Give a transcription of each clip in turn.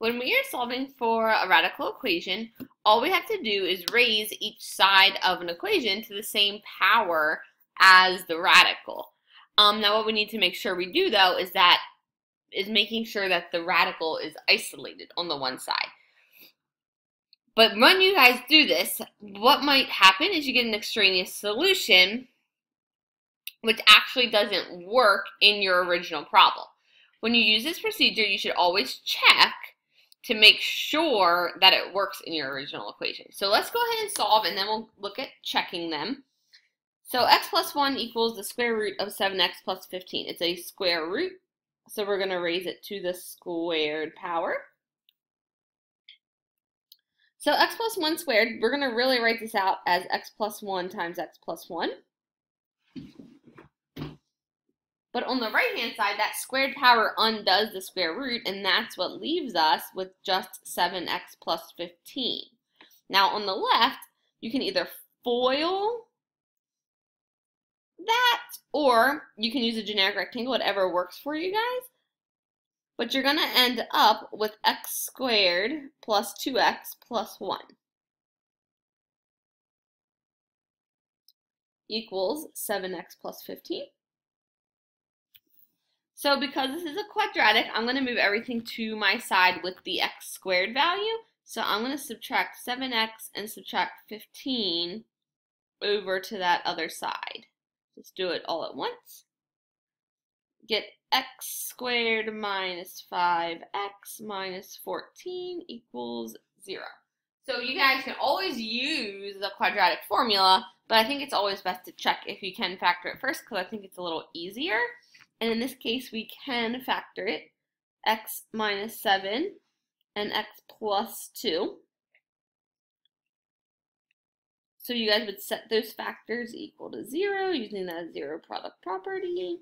When we are solving for a radical equation, all we have to do is raise each side of an equation to the same power as the radical. Now what we need to make sure we do though is making sure that the radical is isolated on the one side. But when you guys do this, what might happen is you get an extraneous solution which actually doesn't work in your original problem. When you use this procedure, you should always check to make sure that it works in your original equation. So let's go ahead and solve, and then we'll look at checking them. So x plus 1 equals the square root of 7x plus 15. It's a square root, so we're going to raise it to the squared power. So x plus 1 squared, we're going to really write this out as x plus 1 times x plus 1. But on the right-hand side, that squared power undoes the square root, and that's what leaves us with just 7x plus 15. Now, on the left, you can either FOIL that, or you can use a generic rectangle, whatever works for you guys. But you're going to end up with x squared plus 2x plus 1 equals 7x plus 15. So because this is a quadratic, I'm going to move everything to my side with the x squared value. So I'm going to subtract 7x and subtract 15 over to that other side. Let's do it all at once. Get x squared minus 5x minus 14 equals 0. So you guys can always use the quadratic formula, but I think it's always best to check if you can factor it first because I think it's a little easier. And in this case, we can factor it, x minus 7 and x plus 2. So you guys would set those factors equal to 0 using that zero product property.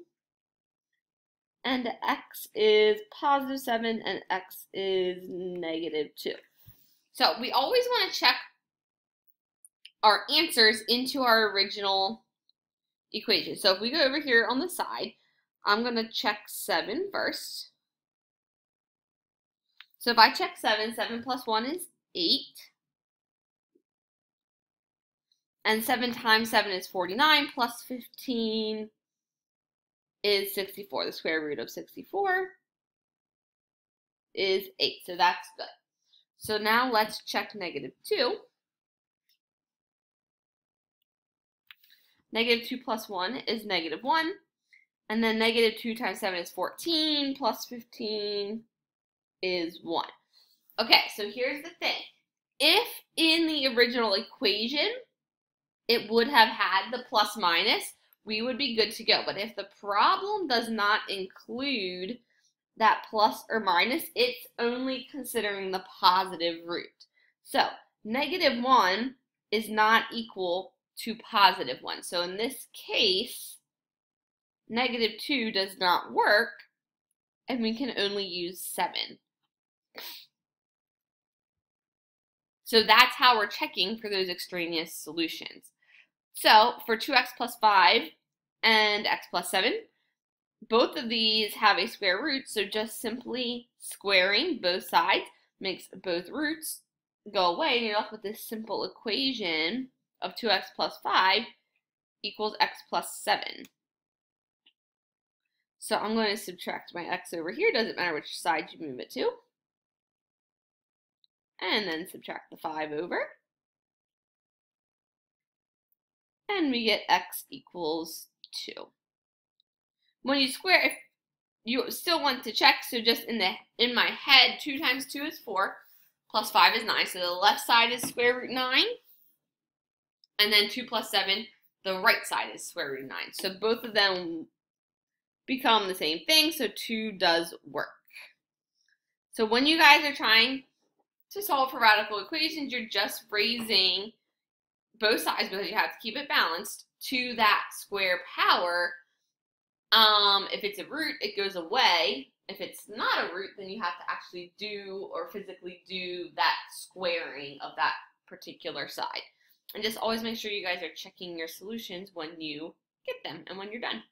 And x is positive 7 and x is negative 2. So we always want to check our answers into our original equation. So if we go over here on the side, I'm going to check 7 first. So if I check 7, 7 plus 1 is 8. And 7 times 7 is 49, plus 15 is 64. The square root of 64 is 8. So that's good. So now let's check negative 2. Negative 2 plus 1 is negative 1. And then negative 2 times 7 is 14, plus 15 is 1. Okay, so here's the thing. If in the original equation it would have had the plus minus, we would be good to go. But if the problem does not include that plus or minus, it's only considering the positive root. So negative 1 is not equal to positive 1. So in this case, negative 2 does not work, and we can only use 7. So that's how we're checking for those extraneous solutions. So for 2x plus 5 and x plus 7, both of these have a square root, so just simply squaring both sides makes both roots go away, and you're left with this simple equation of 2x plus 5 equals x plus 7. So I'm going to subtract my x over here. Doesn't matter which side you move it to. And then subtract the 5 over. And we get x equals 2. When you square, if you still want to check, so just in my head, 2 times 2 is 4, plus 5 is 9. So the left side is square root 9. And then 2 plus 7, the right side is square root 9. So both of them become the same thing, so 2 does work. So when you guys are trying to solve for radical equations, you're just raising both sides because you have to keep it balanced to that square power. If it's a root, it goes away. If it's not a root, then you have to actually do or physically do that squaring of that particular side. And just always make sure you guys are checking your solutions when you get them and when you're done.